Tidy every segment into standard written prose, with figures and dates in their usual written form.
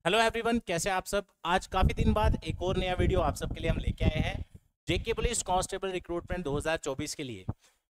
Hello everyone, कैसे हैं आप सब। आज काफ़ी दिन बाद एक और नया वीडियो आप सबके लिए हम लेके आए हैं जेके पुलिस कांस्टेबल रिक्रूटमेंट 2024 के लिए।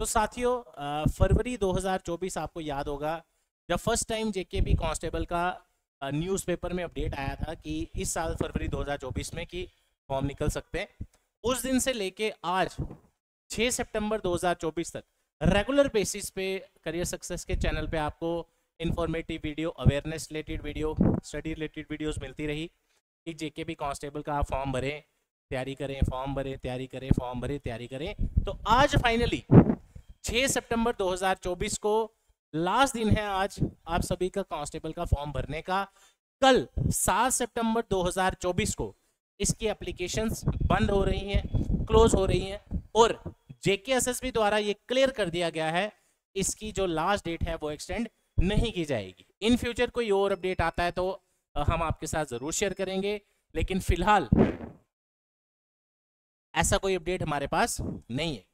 तो साथियों, फरवरी 2024 आपको याद होगा जब फर्स्ट टाइम जेकेपी कांस्टेबल का न्यूज़पेपर में अपडेट आया था कि इस साल फरवरी 2024 में कि फॉर्म निकल सकते हैं। उस दिन से लेके आज 6 सितंबर 2024 तक रेगुलर बेसिस पे करियर सक्सेस के चैनल पे आपको informative video, awareness related video, study related videos मिलती रही कि जेकेपी कांस्टेबल का आप फॉर्म भरें, तैयारी करें, फॉर्म भरें, तैयारी करें, फॉर्म भरें, तैयारी करें। तो आज फाइनली 6 सितंबर 2024 को लास्ट दिन है आज आप सभी का कांस्टेबल का फॉर्म भरने का। कल 7 सितंबर 2024 को इसकी एप्लीकेशंस बंद हो रही हैं, क्लोज हो रही हैं और जेकेएसएसबी द्वारा ये क्लियर कर दिया गया है इसकी जो लास्ट डेट है वो एक्सटेंड नहीं की जाएगी। इन फ्यूचर कोई और अपडेट आता है तो हम आपके साथ जरूर शेयर करेंगे, लेकिन फिलहाल ऐसा कोई अपडेट हमारे पास नहीं है।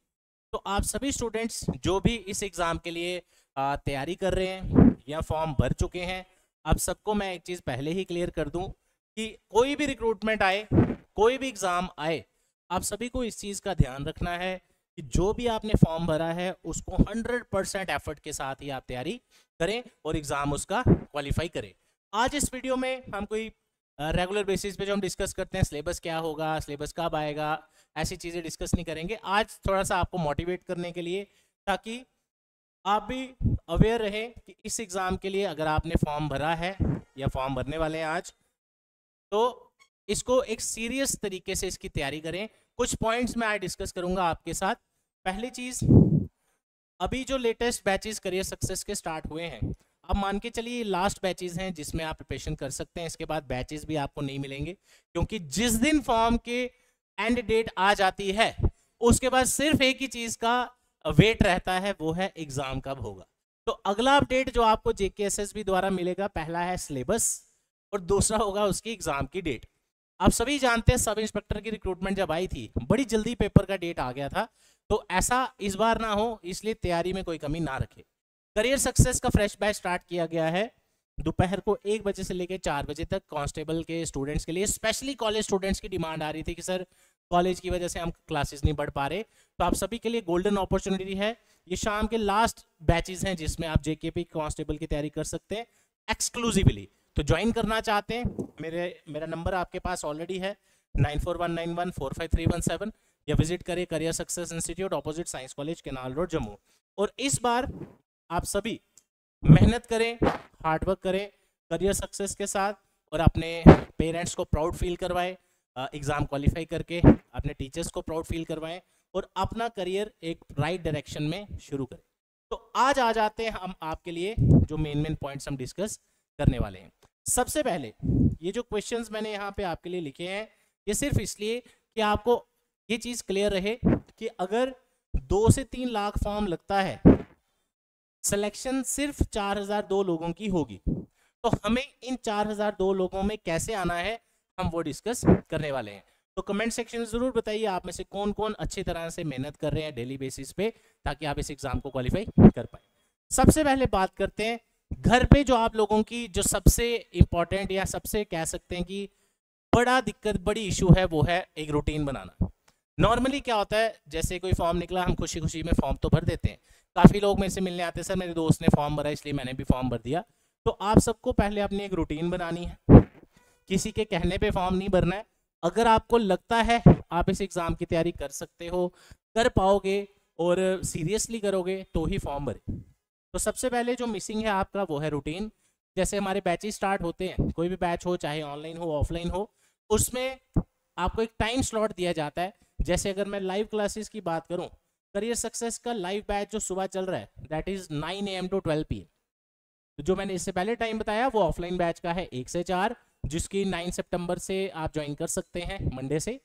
तो आप सभी स्टूडेंट्स जो भी इस एग्ज़ाम के लिए तैयारी कर रहे हैं या फॉर्म भर चुके हैं, आप सबको मैं एक चीज़ पहले ही क्लियर कर दूं कि कोई भी रिक्रूटमेंट आए, कोई भी एग्ज़ाम आए, आप सभी को इस चीज़ का ध्यान रखना है कि जो भी आपने फॉर्म भरा है उसको 100% एफर्ट के साथ ही आप तैयारी करें और एग्ज़ाम उसका क्वालिफाई करें। आज इस वीडियो में हम कोई रेगुलर बेसिस पे जो हम डिस्कस करते हैं सिलेबस क्या होगा, सिलेबस कब आएगा, ऐसी चीज़ें डिस्कस नहीं करेंगे। आज थोड़ा सा आपको मोटिवेट करने के लिए, ताकि आप भी अवेयर रहें कि इस एग्ज़ाम के लिए अगर आपने फॉर्म भरा है या फॉर्म भरने वाले हैं आज, तो इसको एक सीरियस तरीके से इसकी तैयारी करें। कुछ पॉइंट्स मैं आज डिस्कस करूंगा आपके साथ। पहली चीज़, अभी जो लेटेस्ट बैचेस करियर सक्सेस के स्टार्ट हुए हैं, अब मान के चलिए लास्ट बैचेस हैं जिसमें आप प्रिपरेशन कर सकते हैं। इसके बाद बैचेस भी आपको नहीं मिलेंगे, क्योंकि जिस दिन फॉर्म के एंड डेट आ जाती है उसके बाद सिर्फ एक ही चीज़ का वेट रहता है, वो है एग्ज़ाम कब होगा। तो अगला अपडेट जो आपको जेकेएसएसबी द्वारा मिलेगा, पहला है सिलेबस और दूसरा होगा उसकी एग्ज़ाम की डेट। आप सभी जानते हैं सब इंस्पेक्टर की रिक्रूटमेंट जब आई थी बड़ी जल्दी पेपर का डेट आ गया था, तो ऐसा इस बार ना हो, इसलिए तैयारी में कोई कमी ना रखे। करियर सक्सेस का फ्रेश बैच स्टार्ट किया गया है दोपहर को 1 बजे से लेकर 4 बजे तक कांस्टेबल के स्टूडेंट्स के लिए। स्पेशली कॉलेज स्टूडेंट्स की डिमांड आ रही थी कि सर कॉलेज की वजह से हम क्लासेस नहीं बढ़ पा रहे, तो आप सभी के लिए गोल्डन अपॉर्चुनिटी है। ये शाम के लास्ट बैचेस हैं जिसमें आप जेकेपी कांस्टेबल की तैयारी कर सकते हैं एक्सक्लूसिवली। तो ज्वाइन करना चाहते हैं, मेरा नंबर आपके पास ऑलरेडी है 9419145317, या विजिट करें career success institute opposite science college, canal road, Jammu. और इस बार आप सभी मेहनत करें, हार्डवर्क करें करियर सक्सेस के साथ, और अपने पेरेंट्स को प्राउड फील करवाएं एग्ज़ाम क्वालिफाई करके, अपने टीचर्स को प्राउड फील करवाएं और अपना करियर एक राइट डायरेक्शन में शुरू करें। तो आज आ जाते हैं हम आपके लिए जो मेन पॉइंट्स हम डिस्कस करने वाले हैं। सबसे पहले ये जो क्वेश्चंस मैंने यहाँ पे आपके लिए लिखे हैं, ये सिर्फ इसलिए कि आपको ये चीज़ क्लियर रहे कि अगर 2 से 3 लाख फॉर्म लगता है, सिलेक्शन सिर्फ 4002 लोगों की होगी, तो हमें इन 4002 लोगों में कैसे आना है हम वो डिस्कस करने वाले हैं। तो कमेंट सेक्शन में ज़रूर बताइए आप में से कौन कौन अच्छी तरह से मेहनत कर रहे हैं डेली बेसिस पे, ताकि आप इस एग्ज़ाम को क्वालिफाई कर पाए। सबसे पहले बात करते हैं घर पे जो आप लोगों की जो सबसे इंपॉर्टेंट या सबसे कह सकते हैं कि बड़ा दिक्कत, बड़ी इशू है, वो है एक रूटीन बनाना। नॉर्मली क्या होता है, जैसे कोई फॉर्म निकला, हम खुशी खुशी में फॉर्म तो भर देते हैं। काफ़ी लोग मेरे से मिलने आते हैं, सर मेरे दोस्त ने फॉर्म भरा इसलिए मैंने भी फॉर्म भर दिया। तो आप सबको पहले अपनी एक रूटीन बनानी है, किसी के कहने पे फॉर्म नहीं भरना है। अगर आपको लगता है आप इस एग्ज़ाम की तैयारी कर सकते हो, कर पाओगे और सीरियसली करोगे, तो ही फॉर्म भरें। तो सबसे पहले जो मिसिंग है आपका वो है रूटीन। जैसे हमारे बैचेस स्टार्ट होते हैं, कोई भी बैच हो, चाहे ऑनलाइन हो ऑफलाइन हो, उसमें आपको एक टाइम स्लॉट दिया जाता है। जैसे अगर मैं लाइव क्लासेस की बात करूं, करियर सक्सेस का लाइव बैच जो सुबह चल रहा है that is 9 AM to 12 PM। तो जो मैंने इससे पहले टाइम बताया वो ऑफलाइन बैच का है 1 से 4, जिसकी 9 सितंबर से आप ज्वाइन कर सकते हैं, मंडे से।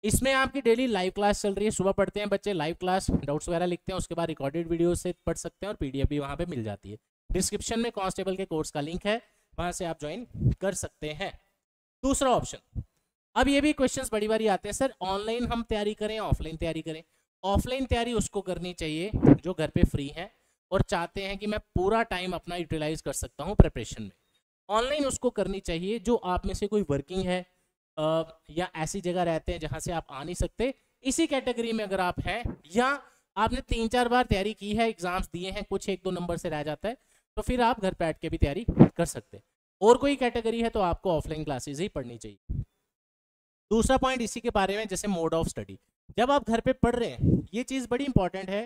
इसमें आपकी डेली लाइव क्लास चल रही है, सुबह पढ़ते हैं बच्चे लाइव क्लास, डाउट्स वगैरह लिखते हैं, उसके बाद रिकॉर्डेड वीडियो से पढ़ सकते हैं और PDF भी वहाँ पे मिल जाती है। डिस्क्रिप्शन में कांस्टेबल के कोर्स का लिंक है, वहाँ से आप ज्वाइन कर सकते हैं। दूसरा ऑप्शन, अब ये भी क्वेश्चंस बड़ी बारी आते हैं, सर ऑनलाइन हम तैयारी करें ऑफलाइन तैयारी करें। ऑफलाइन तैयारी उसको करनी चाहिए जो घर पे फ्री है और चाहते हैं कि मैं पूरा टाइम अपना यूटिलाइज कर सकता हूँ प्रिपरेशन में। ऑनलाइन उसको करनी चाहिए जो आप में से कोई वर्किंग है या ऐसी जगह रहते हैं जहां से आप आ नहीं सकते, इसी कैटेगरी में अगर आप हैं, या आपने 3-4 बार तैयारी की है, एग्जाम्स दिए हैं, कुछ 1-2 नंबर से रह जाता है, तो फिर आप घर बैठ के भी तैयारी कर सकते हैं। और कोई कैटेगरी है तो आपको ऑफलाइन क्लासेस ही पढ़नी चाहिए। दूसरा पॉइंट इसी के बारे में, जैसे मोड ऑफ स्टडी। जब आप घर पे पढ़ रहे हैं, ये चीज़ बड़ी इंपॉर्टेंट है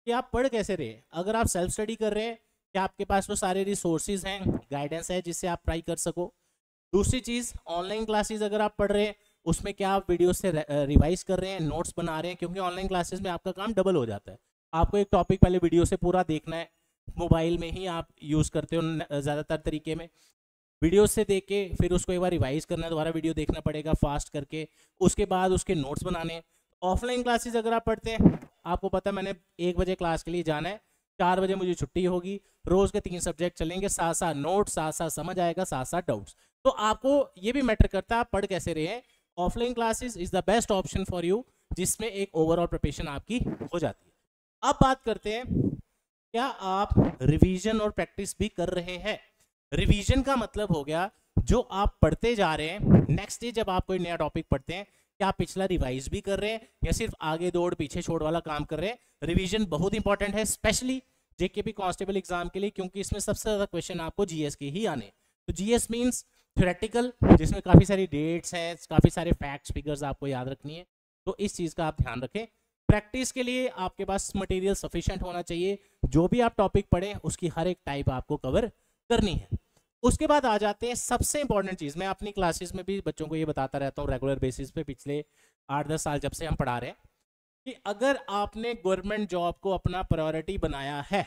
कि आप पढ़ कैसे रहे हैं। अगर आप सेल्फ स्टडी कर रहे हैं, क्या आपके पास वो सारे रिसोर्सेज हैं, गाइडेंस है जिससे आप ट्राई कर सको। दूसरी चीज़, ऑनलाइन क्लासेस अगर आप पढ़ रहे हैं, उसमें क्या आप वीडियो से रिवाइज कर रहे हैं, नोट्स बना रहे हैं, क्योंकि ऑनलाइन क्लासेस में आपका काम डबल हो जाता है। आपको एक टॉपिक पहले वीडियो से पूरा देखना है, मोबाइल में ही आप यूज़ करते हो ज़्यादातर तरीके में, वीडियो से देख के फिर उसको एक बार रिवाइज करना है, दोबारा वीडियो देखना पड़ेगा फास्ट करके, उसके बाद उसके नोट्स बनाने। ऑफलाइन क्लासेस अगर आप पढ़ते हैं, आपको पता है मैंने 1 बजे क्लास के लिए जाना है, 4 बजे मुझे छुट्टी होगी, रोज़ के 3 सब्जेक्ट चलेंगे, साथ साथ नोट्स, साथ साथ समझ आएगा, साथ साथ डाउट्स। तो आपको ये भी मैटर करता है आप पढ़ कैसे रहे हैं। Offline classes is the best option for you, जिसमें एक ओवरऑल प्रिपरेशन आपकी हो जाती है। अब बात करते हैं, क्या आप रिवीजन और प्रैक्टिस भी कर रहे हैं। रिवीजन का मतलब हो गया जो आप पढ़ते जा रहे हैं, नेक्स्ट डे जब आप कोई नया टॉपिक पढ़ते हैं, क्या आप पिछला रिवाइज भी कर रहे हैं या सिर्फ आगे दौड़ पीछे छोड़ वाला काम कर रहे हैं। रिवीजन बहुत इंपॉर्टेंट है, स्पेशली जेकेपी कांस्टेबल एग्जाम के लिए, क्योंकि इसमें सबसे ज़्यादा क्वेश्चन आपको जीएस के ही आने। तो जीएस मीन्स थ्योरेटिकल, जिसमें काफ़ी सारी डेट्स हैं, काफ़ी सारे फैक्ट्स फिगर्स आपको याद रखनी है, तो इस चीज़ का आप ध्यान रखें। प्रैक्टिस के लिए आपके पास मटेरियल सफिशिएंट होना चाहिए, जो भी आप टॉपिक पढ़ें उसकी हर एक टाइप आपको कवर करनी है। उसके बाद आ जाते हैं सबसे इंपॉर्टेंट चीज़, मैं अपनी क्लासेस में भी बच्चों को ये बताता रहता हूँ रेगुलर बेसिस पे, पिछले 8-10 साल जब से हम पढ़ा रहे हैं, कि अगर आपने गवर्नमेंट जॉब को अपना प्रायोरिटी बनाया है,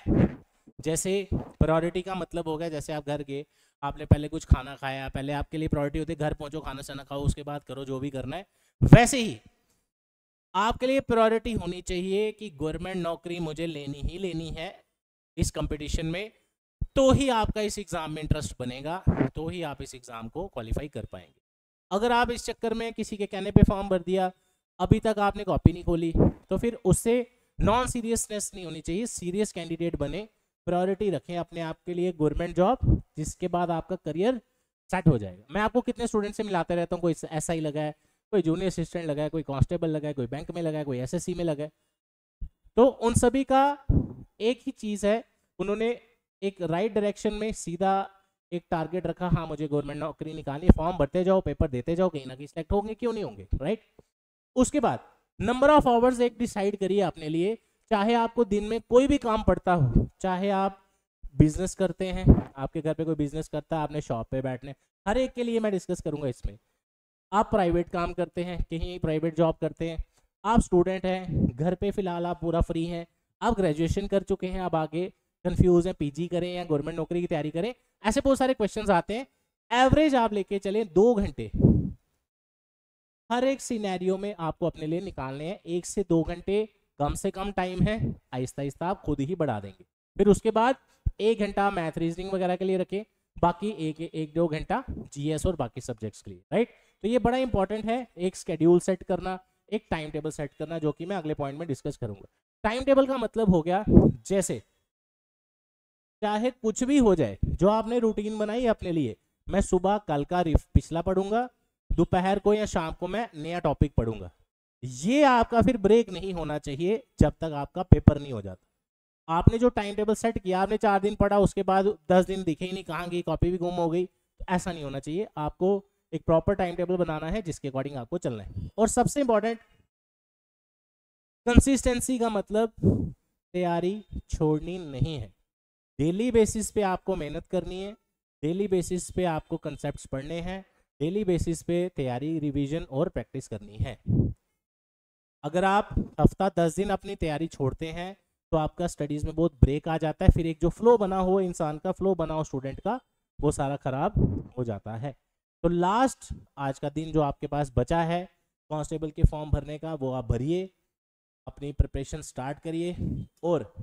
जैसे प्रायोरिटी का मतलब हो गया, जैसे आप घर गए, आपने पहले कुछ खाना खाया, पहले आपके लिए प्रायोरिटी होती है घर पहुंचो, खाना शाना खाओ, उसके बाद करो जो भी करना है, वैसे ही आपके लिए प्रायोरिटी होनी चाहिए कि गवर्नमेंट नौकरी मुझे लेनी ही लेनी है इस कंपटीशन में, तो ही आपका इस एग्ज़ाम में इंटरेस्ट बनेगा, तो ही आप इस एग्ज़ाम को क्वालिफाई कर पाएंगे। अगर आप इस चक्कर में किसी के कहने पे फॉर्म भर दिया, अभी तक आपने कॉपी नहीं खोली, तो फिर उससे नॉन सीरियसनेस नहीं होनी चाहिए, सीरियस कैंडिडेट बने, प्रायोरिटी रखें अपने आप के लिए गवर्नमेंट जॉब, जिसके बाद आपका करियर सेट हो जाएगा। मैं आपको कितने स्टूडेंट से मिलाते रहता हूँ, कोई ऐसा ही लगा है, कोई जूनियर असिस्टेंट लगा है, कोई कांस्टेबल लगा है, कोई बैंक में लगा है, कोई एसएससी में लगा है, तो उन सभी का एक ही चीज़ है, उन्होंने एक राइट डायरेक्शन में सीधा एक टारगेट रखा, हाँ मुझे गवर्नमेंट नौकरी निकालनी, फॉर्म भरते जाओ, पेपर देते जाओ, कहीं ना कहीं सिलेक्ट होंगे, क्यों नहीं होंगे, राइट। उसके बाद नंबर ऑफ आवर्स एक डिसाइड करिए अपने लिए, चाहे आपको दिन में कोई भी काम पड़ता हो, चाहे आप बिजनेस करते हैं, आपके घर पे कोई बिजनेस करता है, आपने शॉप पे बैठने, हर एक के लिए मैं डिस्कस करूंगा इसमें। आप प्राइवेट काम करते हैं, कहीं प्राइवेट जॉब करते हैं, आप स्टूडेंट हैं, घर पे फिलहाल आप पूरा फ्री हैं, आप ग्रेजुएशन कर चुके हैं, आप आगे कंफ्यूज हैं, पीजी करें या गवर्नमेंट नौकरी की तैयारी करें, ऐसे बहुत सारे क्वेश्चंस आते हैं। एवरेज आप लेके चलें 2 घंटे हर एक सिनेरियो में आपको अपने लिए निकालने हैं, 1 से 2 घंटे कम से कम टाइम है, आहिस्ता आहिस्ता आप खुद ही बढ़ा देंगे। फिर उसके बाद 1 घंटा मैथ रीजनिंग वगैरह के लिए रखें, बाकी 1-2 घंटा जीएस और बाकी सब्जेक्ट्स के लिए, राइट। तो ये बड़ा इंपॉर्टेंट है, एक स्केड्यूल सेट करना, एक टाइम टेबल सेट करना, जो कि मैं अगले पॉइंट में डिस्कस करूंगा। टाइम टेबल का मतलब हो गया, जैसे चाहे कुछ भी हो जाए, जो आपने रूटीन बनाई अपने लिए, मैं सुबह कल का पिछला पढ़ूंगा, दोपहर को या शाम को मैं नया टॉपिक पढ़ूंगा, ये आपका फिर ब्रेक नहीं होना चाहिए जब तक आपका पेपर नहीं हो जाता। आपने जो टाइम टेबल सेट किया, आपने 4 दिन पढ़ा, उसके बाद 10 दिन दिखे ही नहीं, कहाँ गई, कॉपी भी गुम हो गई, तो ऐसा नहीं होना चाहिए। आपको एक प्रॉपर टाइम टेबल बनाना है, जिसके अकॉर्डिंग आपको चलना है। और सबसे इंपॉर्टेंट, कंसिस्टेंसी का मतलब तैयारी छोड़नी नहीं है, डेली बेसिस पे आपको मेहनत करनी है, डेली बेसिस पे आपको कंसेप्ट्स पढ़ने हैं, डेली बेसिस पे तैयारी, रिवीजन और प्रैक्टिस करनी है। अगर आप हफ्ता 10 दिन अपनी तैयारी छोड़ते हैं, तो आपका स्टडीज़ में बहुत ब्रेक आ जाता है, फिर एक जो फ्लो बना हो इंसान का, फ्लो बना हो स्टूडेंट का, वो सारा खराब हो जाता है। तो लास्ट आज का दिन जो आपके पास बचा है कांस्टेबल के फॉर्म भरने का, वो आप भरिए, अपनी प्रिपरेशन स्टार्ट करिए, और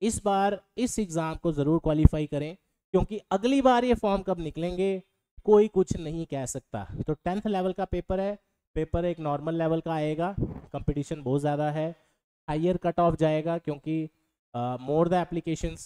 इस बार इस एग्ज़ाम को ज़रूर क्वालिफाई करें, क्योंकि अगली बार ये फॉर्म कब निकलेंगे कोई कुछ नहीं कह सकता। तो 10th लेवल का पेपर है, पेपर एक नॉर्मल लेवल का आएगा, कंपटीशन बहुत ज़्यादा है, हायर कट ऑफ जाएगा, क्योंकि मोर द एप्लीकेशंस,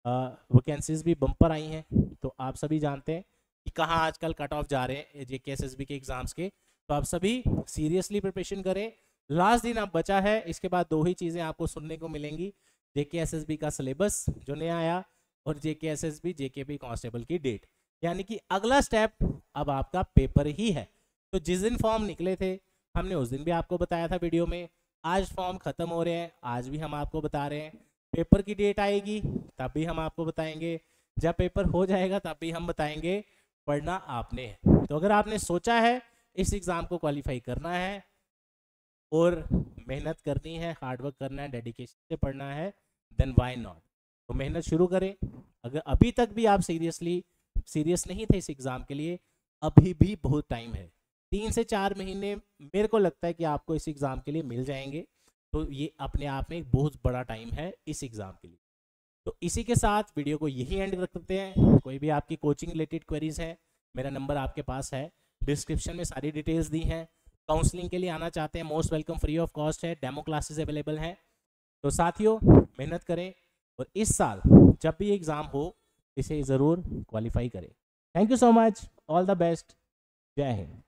वैकेंसीज भी बम्पर आई हैं, तो आप सभी जानते हैं कि कहाँ आजकल कट ऑफ जा रहे हैं जेके एसएसबी के एग्जाम्स के। तो आप सभी सीरियसली प्रिपरेशन करें। लास्ट दिन अब बचा है, इसके बाद 2 ही चीज़ें आपको सुनने को मिलेंगी, जेके एसएसबी का सिलेबस जो नया आया और जेके एसएसबी जेकेपी कांस्टेबल की डेट। यानी कि अगला स्टेप अब आपका पेपर ही है। तो जिस दिन फॉर्म निकले थे हमने उस दिन भी आपको बताया था वीडियो में, आज फॉर्म खत्म हो रहे हैं, आज भी हम आपको बता रहे हैं। पेपर की डेट आएगी तब भी हम आपको बताएंगे, जब पेपर हो जाएगा तब भी हम बताएंगे। पढ़ना आपने है। तो अगर आपने सोचा है इस एग्ज़ाम को क्वालिफाई करना है और मेहनत करनी है, हार्डवर्क करना है, डेडिकेशन से पढ़ना है, देन व्हाई नॉट। तो मेहनत शुरू करें। अगर अभी तक भी आप सीरियस नहीं थे इस एग्ज़ाम के लिए, अभी भी बहुत टाइम है। 3 से 4 महीने मेरे को लगता है कि आपको इस एग्ज़ाम के लिए मिल जाएंगे। तो ये अपने आप में एक बहुत बड़ा टाइम है इस एग्ज़ाम के लिए। तो इसी के साथ वीडियो को यही एंड रखते हैं। कोई भी आपकी कोचिंग रिलेटेड क्वेरीज है, मेरा नंबर आपके पास है, डिस्क्रिप्शन में सारी डिटेल्स दी हैं। काउंसलिंग के लिए आना चाहते हैं, most welcome, free of cost है, डेमो क्लासेस अवेलेबल हैं। तो साथियों मेहनत करें और इस साल जब भी एग्ज़ाम हो इसे ज़रूर क्वालिफाई करें। Thank you so much, all the best, जय हिंद।